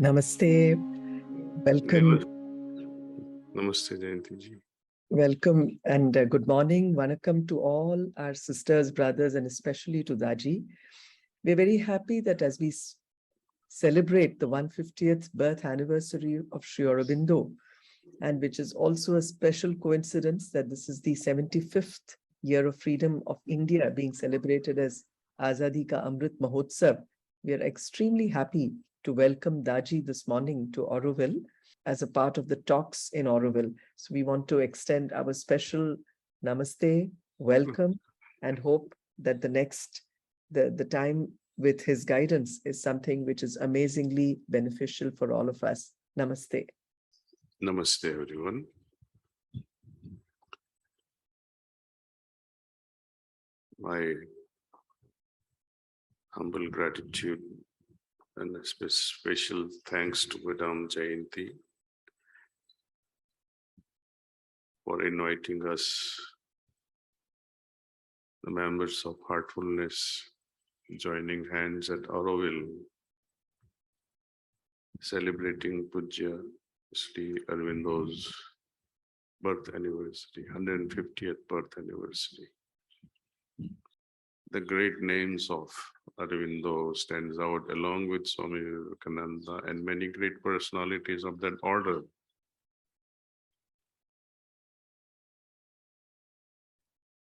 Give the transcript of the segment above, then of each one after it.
Namaste. Welcome. Namaste, Jayanti ji. Welcome and good morning. Vanakkam to all our sisters, brothers, and especially to Daaji. We're very happy that as we celebrate the 150th birth anniversary of Sri Aurobindo, and which is also a special coincidence that this is the 75th year of freedom of India being celebrated as Azadi Ka Amrit Mahotsav. We are extremely happy to welcome Daaji this morning to Auroville as a part of the talks in Auroville. So we want to extend our special namaste, welcome, and hope that the time with his guidance is something which is amazingly beneficial for all of us. Namaste. Namaste, everyone. My humble gratitude and a special thanks to Madam Jayanti for inviting us, the members of Heartfulness, joining hands at Auroville, celebrating Pujya Sri Aurobindo's birth anniversary, 150th birth anniversary. The great names of Aurobindo stands out along with Swami Vivekananda and many great personalities of that order.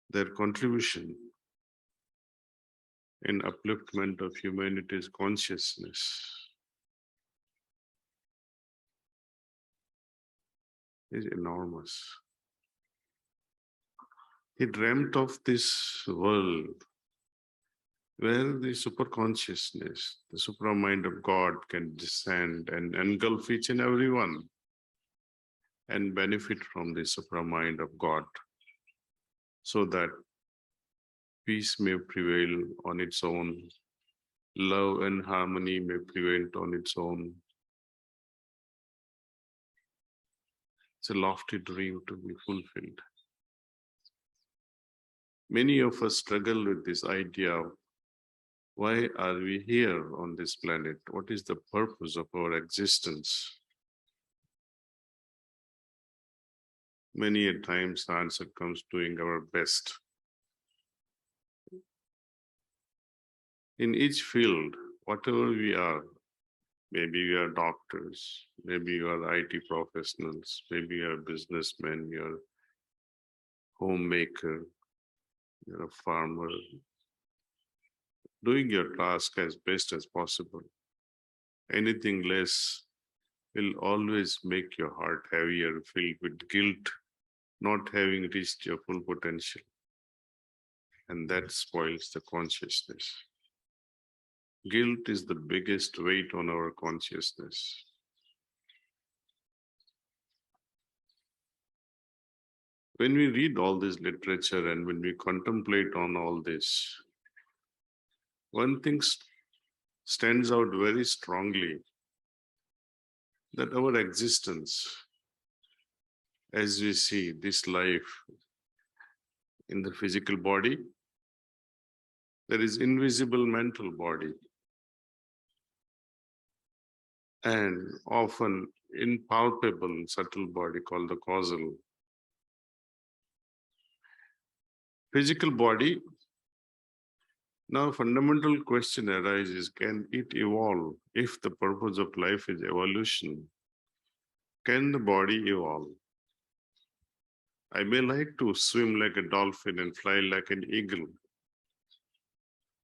Their contribution in upliftment of humanity's consciousness is enormous. He dreamt of this world where the superconsciousness, the supramind of God can descend and engulf each and every one and benefit from the supramind of God so that peace may prevail on its own, love and harmony may prevail on its own. It's a lofty dream to be fulfilled. Many of us struggle with this idea of why are we here on this planet? What is the purpose of our existence? Many a times the answer comes doing our best. In each field, whatever we are, maybe we are doctors, maybe you are IT professionals, maybe you are businessmen, you're homemaker, you're a farmer, doing your task as best as possible. Anything less will always make your heart heavier, filled with guilt, not having reached your full potential. And that spoils the consciousness. Guilt is the biggest weight on our consciousness. When we read all this literature and when we contemplate on all this, one thing stands out very strongly, that our existence, as we see this life in the physical body, there is invisible mental body, and often impalpable subtle body called the causal. Physical body, now fundamental question arises, can it evolve? If the purpose of life is evolution, can the body evolve? I may like to swim like a dolphin and fly like an eagle,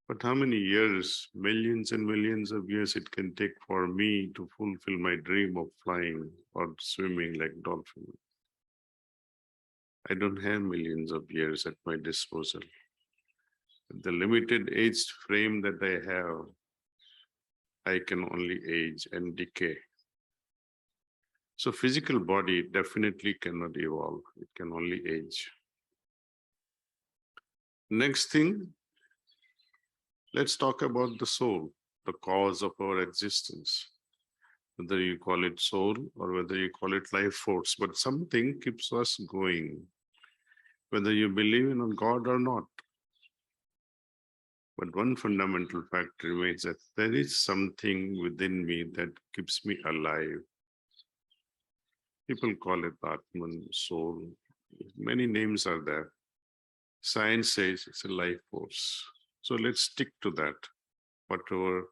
but how many years, millions and millions of years it can take for me to fulfill my dream of flying or swimming like dolphin? I don't have millions of years at my disposal. The limited aged frame that I have, I can only age and decay. So physical body definitely cannot evolve. It can only age. Next thing, let's talk about the soul, the cause of our existence. Whether you call it soul or whether you call it life force, but something keeps us going, whether you believe in God or not. But one fundamental fact remains that there is something within me that keeps me alive. People call it Atman, soul. Many names are there. Science says it's a life force. So let's stick to that, whatever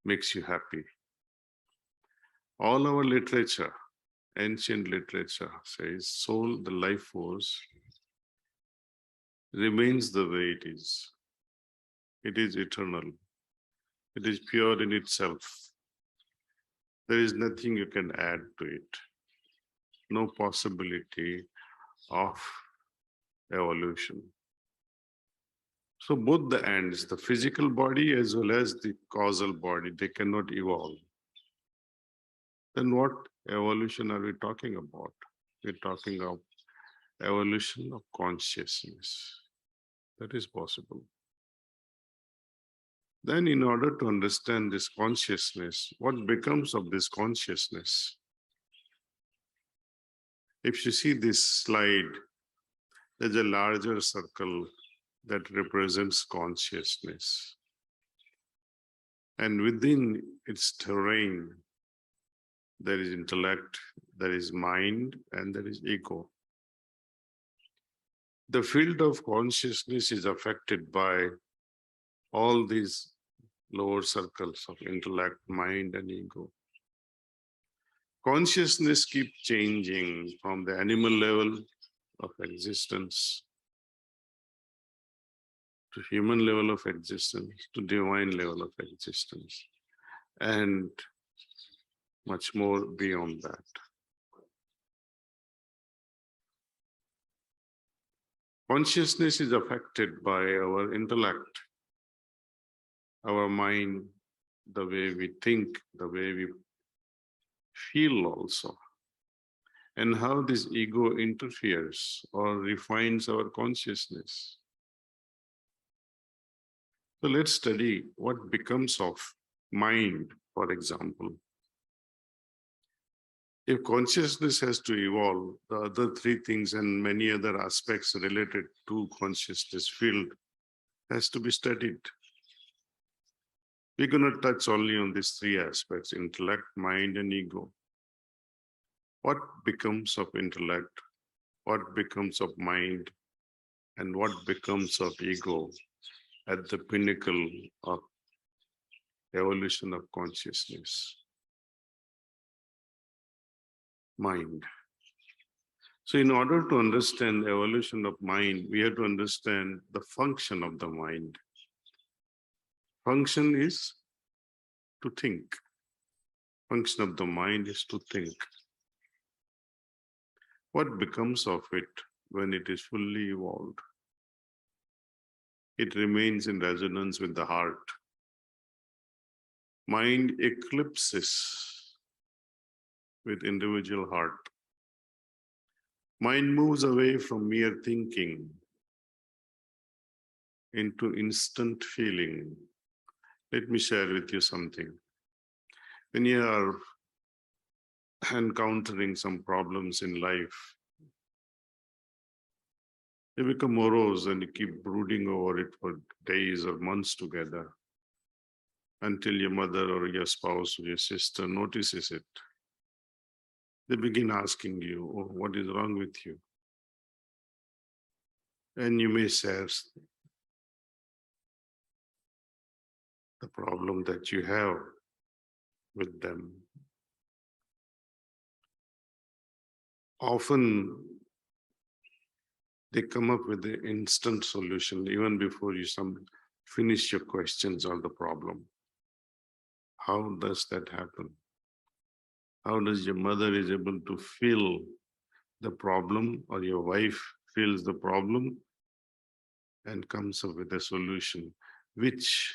makes you happy. All our literature, ancient literature says soul, the life force, remains the way it is. It is eternal. It is pure in itself. There is nothing you can add to it. No possibility of evolution. So both the ends, the physical body as well as the causal body, they cannot evolve. Then what evolution are we talking about? We're talking of evolution of consciousness. That is possible. Then in order to understand this consciousness, what becomes of this consciousness? If you see this slide, there's a larger circle that represents consciousness. And within its terrain, there is intellect, there is mind, and there is ego. The field of consciousness is affected by all these lower circles of intellect, mind, and ego. Consciousness keeps changing from the animal level of existence to human level of existence to divine level of existence, and much more beyond that. Consciousness is affected by our intellect, our mind, the way we think, the way we feel also, and how this ego interferes or refines our consciousness. So let's study what becomes of mind, for example. If consciousness has to evolve, the other three things and many other aspects related to consciousness field has to be studied. We're going to touch only on these three aspects: intellect, mind, and ego. What becomes of intellect? What becomes of mind? And what becomes of ego at the pinnacle of evolution of consciousness? Mind. So in order to understand the evolution of mind, we have to understand the function of the mind. Function is to think. Function of the mind is to think. What becomes of it when it is fully evolved? It remains in resonance with the heart. Mind eclipses with individual heart. Mind moves away from mere thinking into instant feeling. Let me share with you something. When you are encountering some problems in life, you become morose and you keep brooding over it for days or months together until your mother or your spouse or your sister notices it. They begin asking you, "Oh, what is wrong with you?" And you may share the problem that you have with them. Often they come up with the instant solution even before you finish your questions on the problem. How does that happen? How does your mother is able to feel the problem, or your wife feels the problem and comes up with a solution which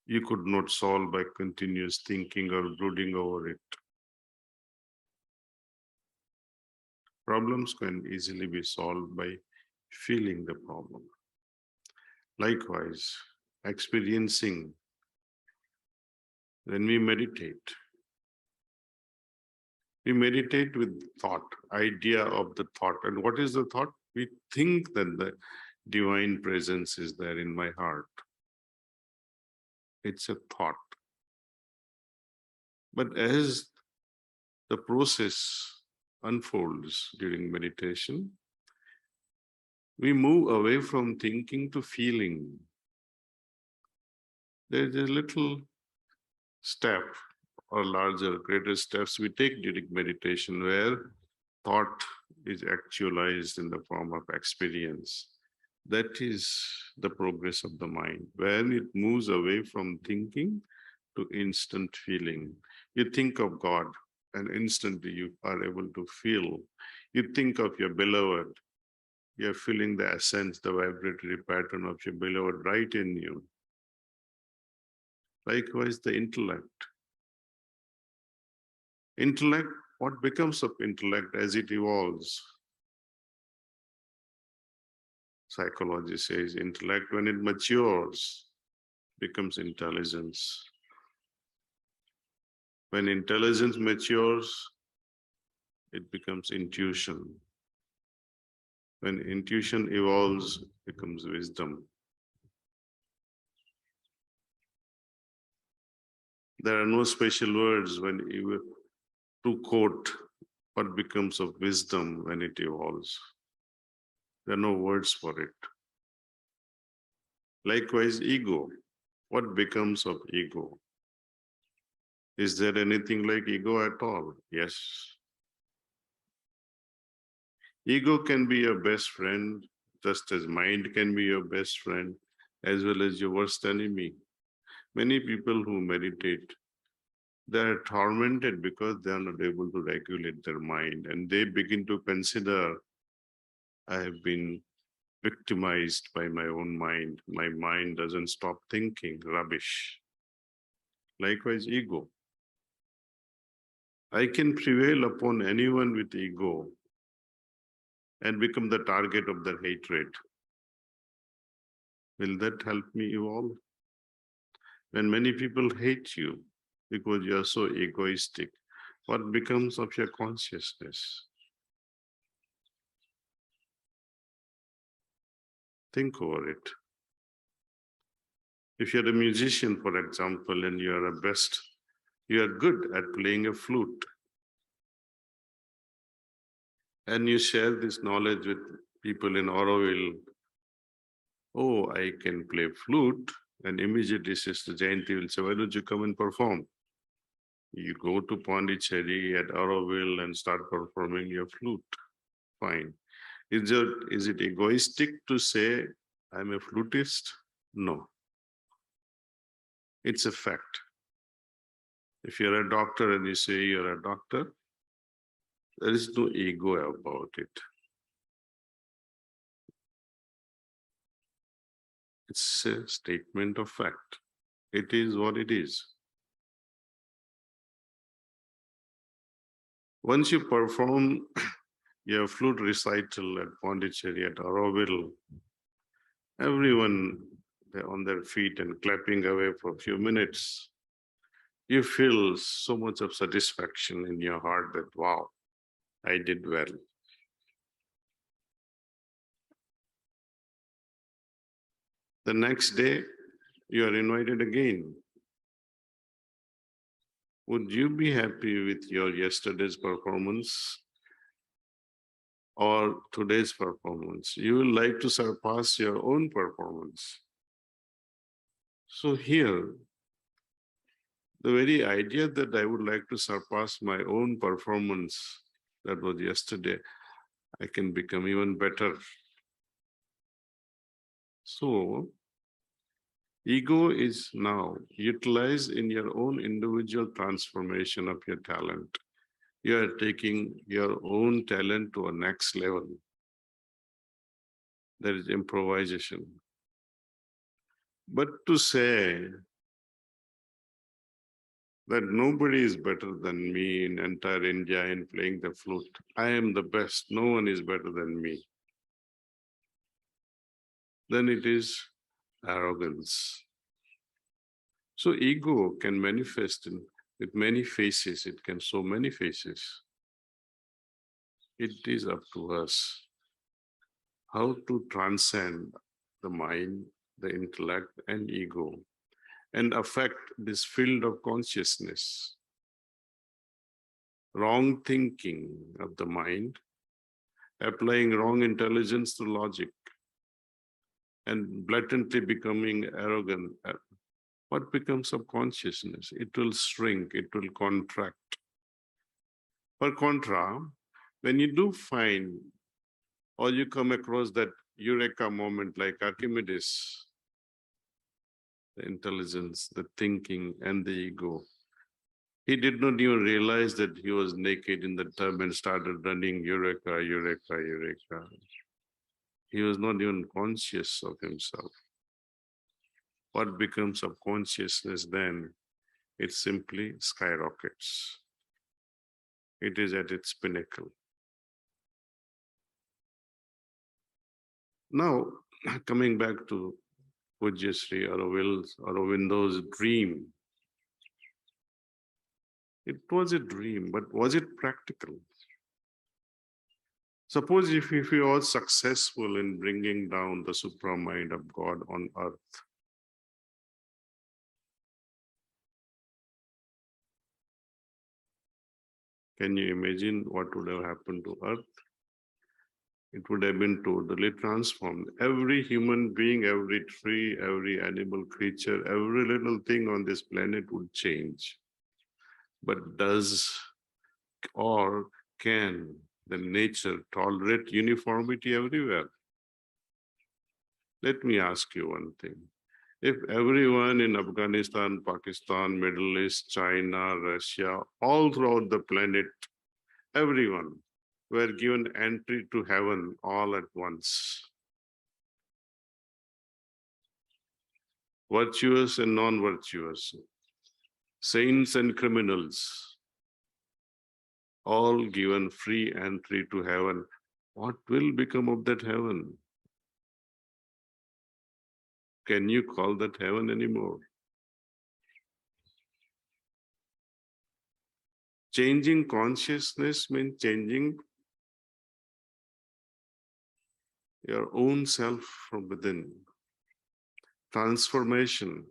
you could not solve by continuous thinking or brooding over it? Problems can easily be solved by feeling the problem. Likewise, experiencing. When we meditate with thought, idea of the thought. And what is the thought? We think that divine presence is there in my heart. It's a thought. But as the process unfolds during meditation, we move away from thinking to feeling. There's a little step or larger, greater steps we take during meditation where thought is actualized in the form of experience. That is the progress of the mind. When it moves away from thinking to instant feeling. You think of God and instantly you are able to feel. You think of your beloved, you're feeling the essence, the vibratory pattern of your beloved right in you. Likewise, the intellect. Intellect, what becomes of intellect as it evolves? Psychology says intellect, when it matures, becomes intelligence. When intelligence matures, it becomes intuition. When intuition evolves, it becomes wisdom. There are no special words when you to quote what becomes of wisdom when it evolves. There are no words for it. Likewise, ego. What becomes of ego? Is there anything like ego at all? Yes. Ego can be your best friend, just as mind can be your best friend, as well as your worst enemy. Many people who meditate, they are tormented because they are not able to regulate their mind, and they begin to consider, I have been victimized by my own mind. My mind doesn't stop thinking rubbish. Likewise, ego. I can prevail upon anyone with ego and become the target of their hatred. Will that help me evolve? When many people hate you because you are so egoistic, what becomes of your consciousness? Think over it. If you're a musician, for example, and you are good at playing a flute, and you share this knowledge with people in Auroville, oh, I can play flute, and immediately Sister Jayanti will say, why don't you come and perform? You go to Pondicherry at Auroville and start performing your flute. Fine. Is it egoistic to say, I'm a flutist? No. It's a fact. If you're a doctor and you say you're a doctor, there is no ego about it. It's a statement of fact. It is what it is. Once you perform your flute recital at Pondicherry, at Auroville, everyone on their feet and clapping away for a few minutes, you feel so much of satisfaction in your heart that, wow, I did well. The next day, you are invited again. Would you be happy with your yesterday's performance or today's performance? You will like to surpass your own performance. So here, the very idea that I would like to surpass my own performance that was yesterday, I can become even better. So, ego is now utilized in your own individual transformation of your talent. You are taking your own talent to a next level. There is improvisation. But to say that nobody is better than me in entire India in playing the flute, I am the best, no one is better than me, then it is arrogance. So ego can manifest with many faces. It can show many faces. It is up to us how to transcend the mind, the intellect, and ego, and affect this field of consciousness. Wrong thinking of the mind, applying wrong intelligence to logic, and blatantly becoming arrogant. What becomes of consciousness? It will shrink, it will contract. Per contra, when you do find or you come across that eureka moment like Archimedes, the intelligence, the thinking, and the ego, he did not even realize that he was naked in the tub and started running eureka, eureka, eureka. He was not even conscious of himself. What becomes of consciousness then? It simply skyrockets. It is at its pinnacle. Now, coming back to Pujya Sri Aurobindo's dream. It was a dream, but was it practical? Suppose if he was successful in bringing down the supra-mind of God on earth, can you imagine what would have happened to earth? It would have been totally transformed. Every human being, every tree, every animal creature, every little thing on this planet would change. But does or can the nature tolerate uniformity everywhere? Let me ask you one thing. If everyone in Afghanistan, Pakistan, Middle East, China, Russia, all throughout the planet, everyone were given entry to heaven all at once, virtuous and non-virtuous, saints and criminals, all given free entry to heaven, what will become of that heaven? Can you call that heaven anymore? Changing consciousness means changing your own self from within. Transformation.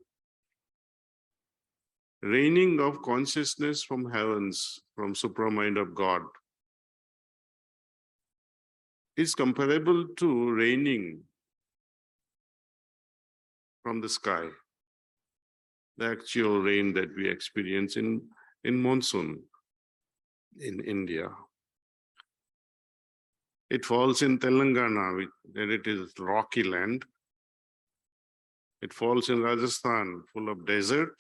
Reigning of consciousness from heavens, from supramind of God, is comparable to reigning from the sky. The actual rain that we experience in monsoon in India. It falls in Telangana, where it is rocky land. It falls in Rajasthan, full of desert.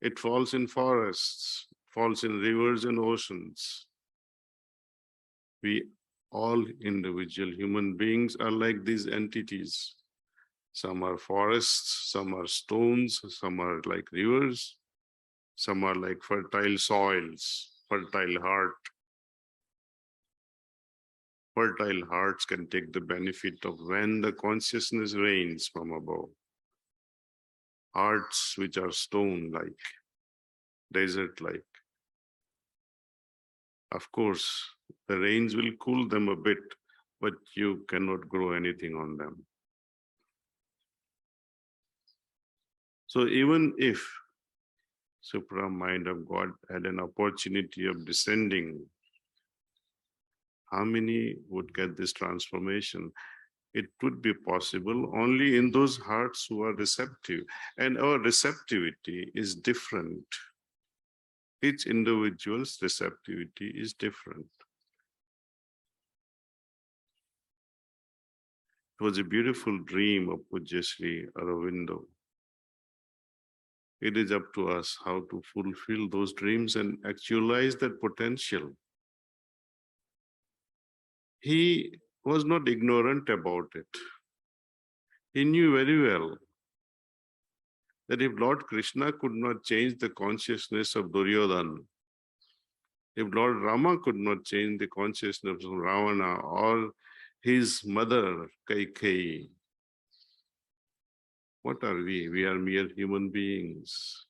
It falls in forests, falls in rivers and oceans. We all individual human beings are like these entities. Some are forests, some are stones, some are like rivers, some are like fertile soils, fertile heart. Fertile hearts can take the benefit of when the consciousness reigns from above. Hearts which are stone-like, desert-like. Of course, the rains will cool them a bit, but you cannot grow anything on them. So even if Supreme Mind of God had an opportunity of descending, how many would get this transformation? It would be possible only in those hearts who are receptive. And our receptivity is different. Each individual's receptivity is different. It was a beautiful dream of Pujya Sri Aurobindo. It is up to us how to fulfill those dreams and actualize that potential. He was not ignorant about it. He knew very well that if Lord Krishna could not change the consciousness of Duryodhana, if Lord Rama could not change the consciousness of Ravana or his mother Kaikeyi, what are we? We are mere human beings.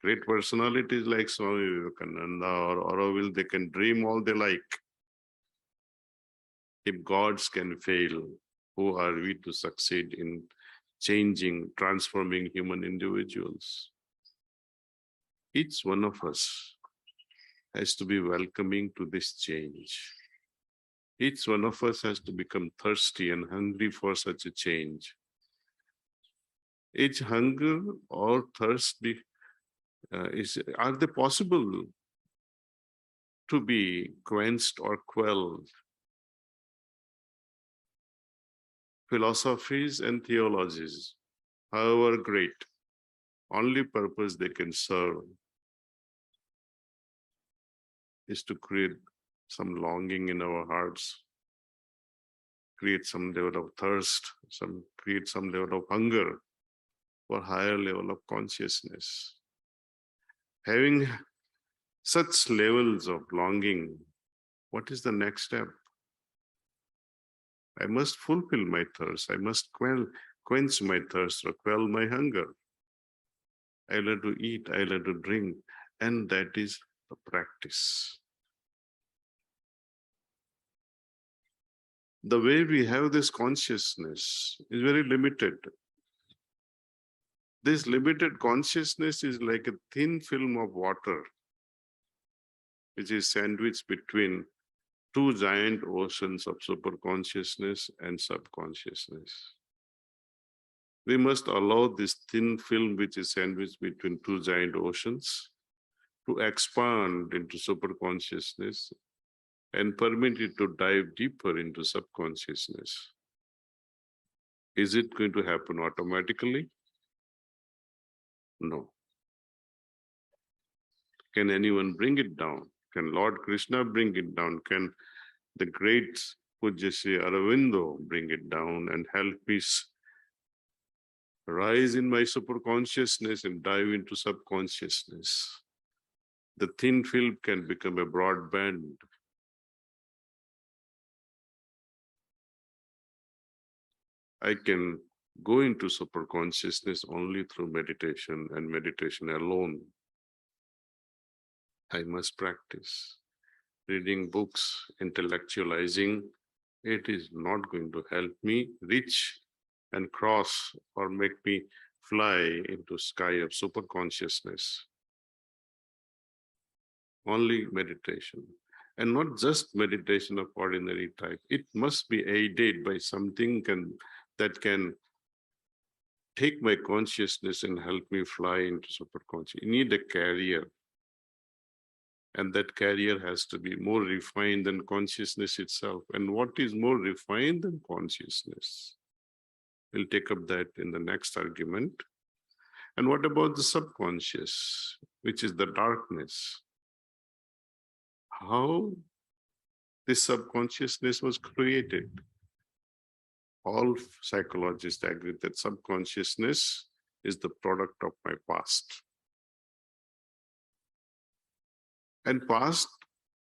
Great personalities like Swami Vivekananda or Auroville, they can dream all they like. If gods can fail, who are we to succeed in changing, transforming human individuals? Each one of us has to be welcoming to this change. Each one of us has to become thirsty and hungry for such a change. Each hunger or thirst are they possible to be quenched or quelled? Philosophies and theologies, however great, only purpose they can serve is to create some longing in our hearts, create some level of thirst, create some level of hunger for higher level of consciousness. Having such levels of longing, what is the next step? I must fulfill my thirst. I must quench my thirst or quell my hunger. I learn to eat, I learn to drink, and that is the practice. The way we have this consciousness is very limited. This limited consciousness is like a thin film of water, which is sandwiched between two giant oceans of superconsciousness and subconsciousness. We must allow this thin film, which is sandwiched between two giant oceans, to expand into superconsciousness and permit it to dive deeper into subconsciousness. Is it going to happen automatically? No. Can anyone bring it down? Can Lord Krishna bring it down? Can the great Pujya Sri Aurobindo bring it down and help me rise in my superconsciousness and dive into subconsciousness? The thin film can become a broad band. I can go into superconsciousness only through meditation and meditation alone. I must practice. Reading books, intellectualizing, it is not going to help me reach and cross or make me fly into sky of superconsciousness. Only meditation. And not just meditation of ordinary type. It must be aided by something that can take my consciousness and help me fly into superconscious. You need a carrier. And that carrier has to be more refined than consciousness itself. And what is more refined than consciousness? We'll take up that in the next argument. And what about the subconscious, which is the darkness? How this subconsciousness was created? All psychologists agree that subconsciousness is the product of my past. And past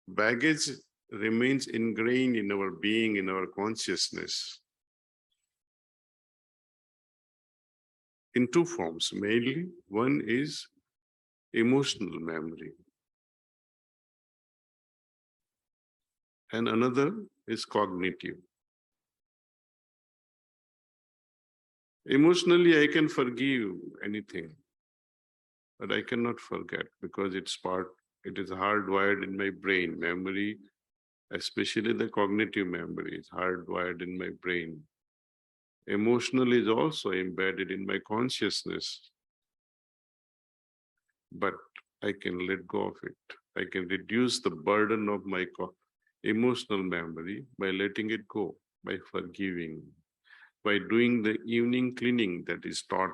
baggage remains ingrained in our being, in our consciousness, in two forms. Mainly, one is emotional memory, and another is cognitive. Emotionally, I can forgive anything, but I cannot forget because it is hardwired in my brain. Memory, especially the cognitive memory, is hardwired in my brain. Emotional is also embedded in my consciousness, but I can let go of it. I can reduce the burden of my emotional memory by letting it go, by forgiving, by doing the evening cleaning that is taught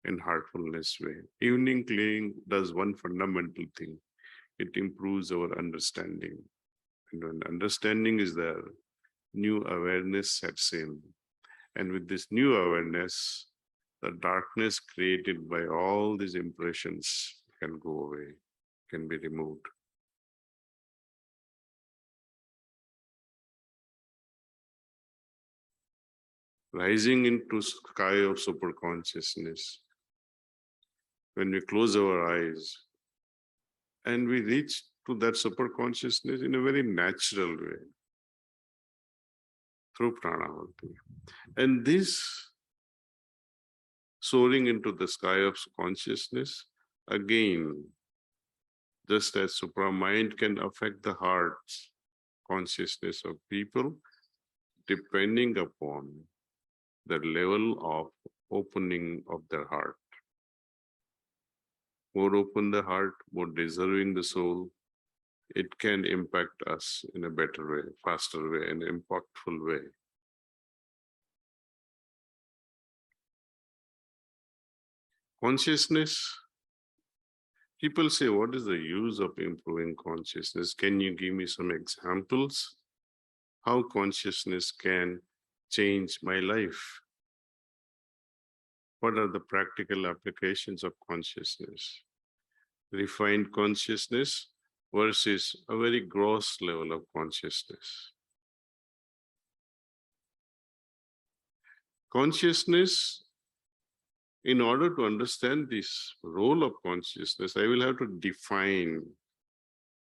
in heartfulness way. Evening cleaning does one fundamental thing. It improves our understanding. And when understanding is there, new awareness sets in. And with this new awareness, the darkness created by all these impressions can go away, can be removed. Rising into sky of superconsciousness, when we close our eyes and we reach to that superconsciousness in a very natural way. through pranavati. And this soaring into the sky of consciousness, again, just as supramind can affect the heart's consciousness of people, depending upon the level of opening of their heart. More open the heart, more deserving the soul, it can impact us in a better way, faster way, and impactful way. Consciousness, people say, what is the use of improving consciousness? Can you give me some examples? How consciousness can change my life? What are the practical applications of consciousness? Refined consciousness versus a very gross level of consciousness. Consciousness, in order to understand this role of consciousness, I will have to define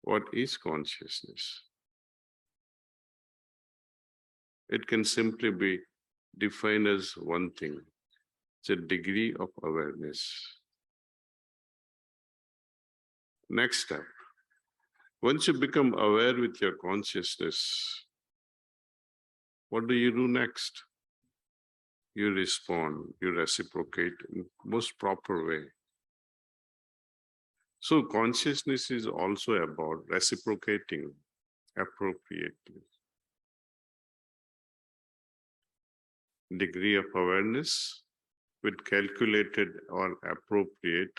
what is consciousness. It can simply be defined as one thing. It's a degree of awareness. Next step. Once you become aware with your consciousness, what do you do next? You respond, you reciprocate in the most proper way. So consciousness is also about reciprocating appropriately. Degree of awareness with calculated or appropriate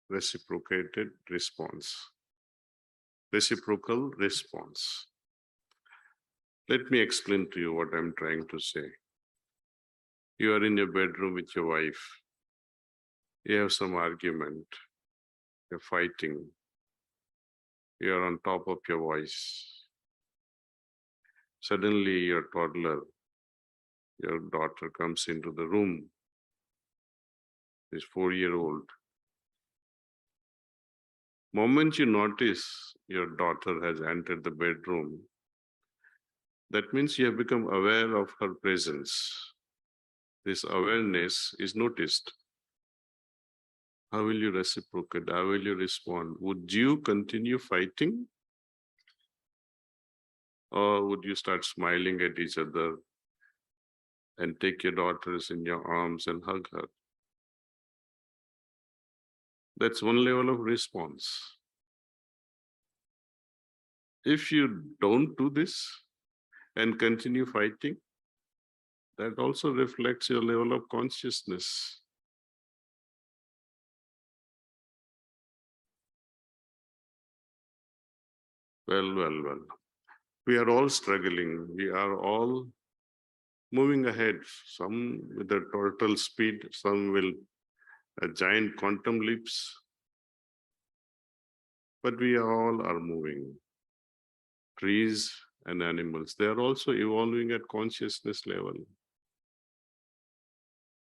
reciprocated response. Reciprocal response. Let me explain to you what I'm trying to say. You are in your bedroom with your wife. You have some argument. You're fighting. You're on top of your voice. Suddenly your toddler, your daughter comes into the room. This 4-year-old. Moment you notice your daughter has entered the bedroom, that means you have become aware of her presence. This awareness is noticed. How will you reciprocate? How will you respond? Would you continue fighting? Or would you start smiling at each other and take your daughters in your arms and hug her? That's one level of response. If you don't do this and continue fighting, that also reflects your level of consciousness. Well. We are all struggling. We are all moving ahead. Some with a turtle speed, some will giant quantum leaps. But we all are moving. Trees and animals, they are also evolving at consciousness level.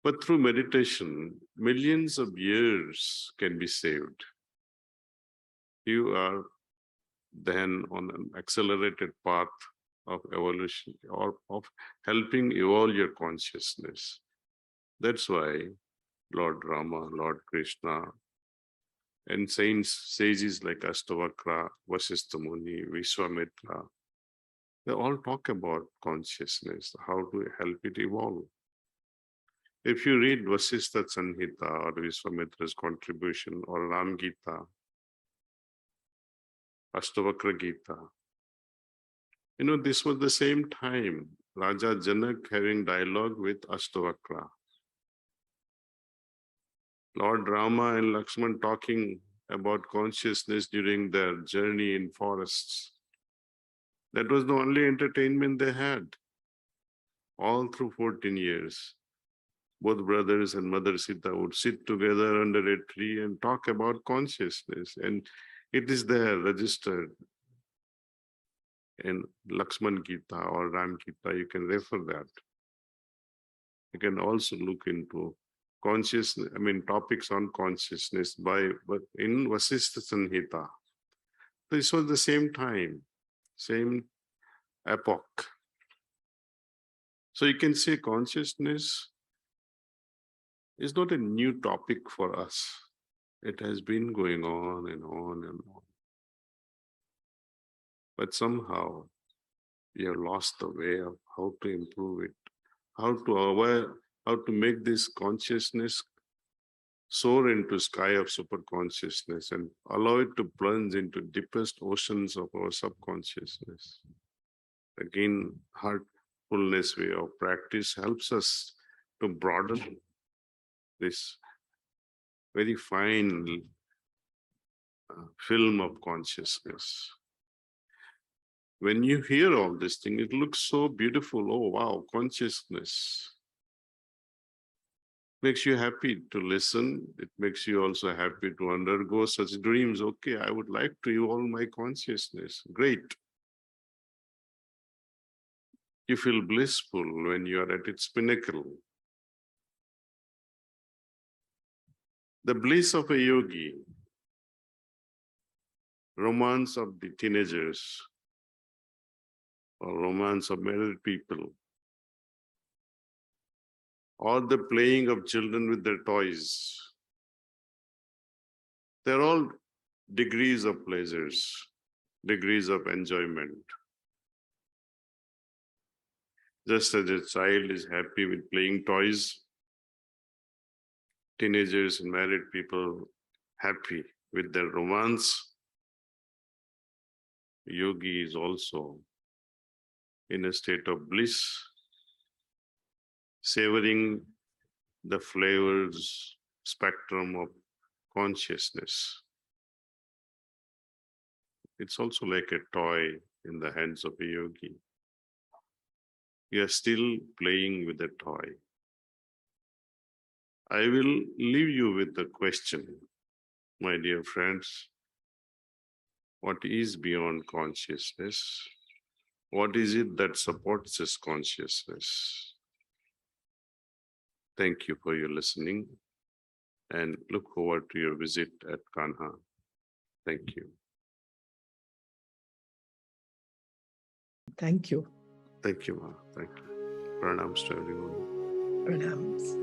But through meditation, millions of years can be saved. You are then on an accelerated path of evolution or of helping evolve your consciousness. That's why Lord Rama, Lord Krishna, and sages like Ashtavakra, Vasistha Muni, Vishwamitra, they all talk about consciousness, how to help it evolve. If you read Vasistha Sanhita or Vishwamitra's contribution or Ram Gita, Ashtavakra Gita, this was the same time Raja Janak having dialogue with Ashtavakra. Lord Rama and Lakshman talking about consciousness during their journey in forests. That was the only entertainment they had all through 14 years. Both brothers and Mother Sita would sit together under a tree and talk about consciousness. And it is there registered in Lakshman Gita or Ram Gita. You can refer that. You can also look into consciousness, topics on consciousness but in Vasistha Sanhita. This was the same time, same epoch. So you can say consciousness is not a new topic for us. It has been going on and on and on. But somehow we have lost the way of how to improve it, how to make this consciousness soar into sky of superconsciousness and allow it to plunge into deepest oceans of our subconsciousness. Again, heartfulness way of practice helps us to broaden this very fine film of consciousness. When you hear all this thing, it looks so beautiful. Oh, wow, consciousness. Makes you happy to listen. It makes you also happy to undergo such dreams. Okay, I would like to evolve my consciousness. Great. You feel blissful when you are at its pinnacle. The bliss of a yogi, romance of the teenagers, or romance of married people, or the playing of children with their toys. They're all degrees of pleasures, degrees of enjoyment. Just as a child is happy with playing toys, teenagers and married people happy with their romance, yogi is also in a state of bliss, savoring the flavors spectrum of consciousness. It's also like a toy in the hands of a yogi. You are still playing with a toy. I will leave you with the question, my dear friends. What is beyond consciousness? What is it that supports this consciousness? Thank you for your listening and look forward to your visit at Kanha. Thank you. Thank you. Thank you, Ma. Thank you. Pranams to everyone. Pranams.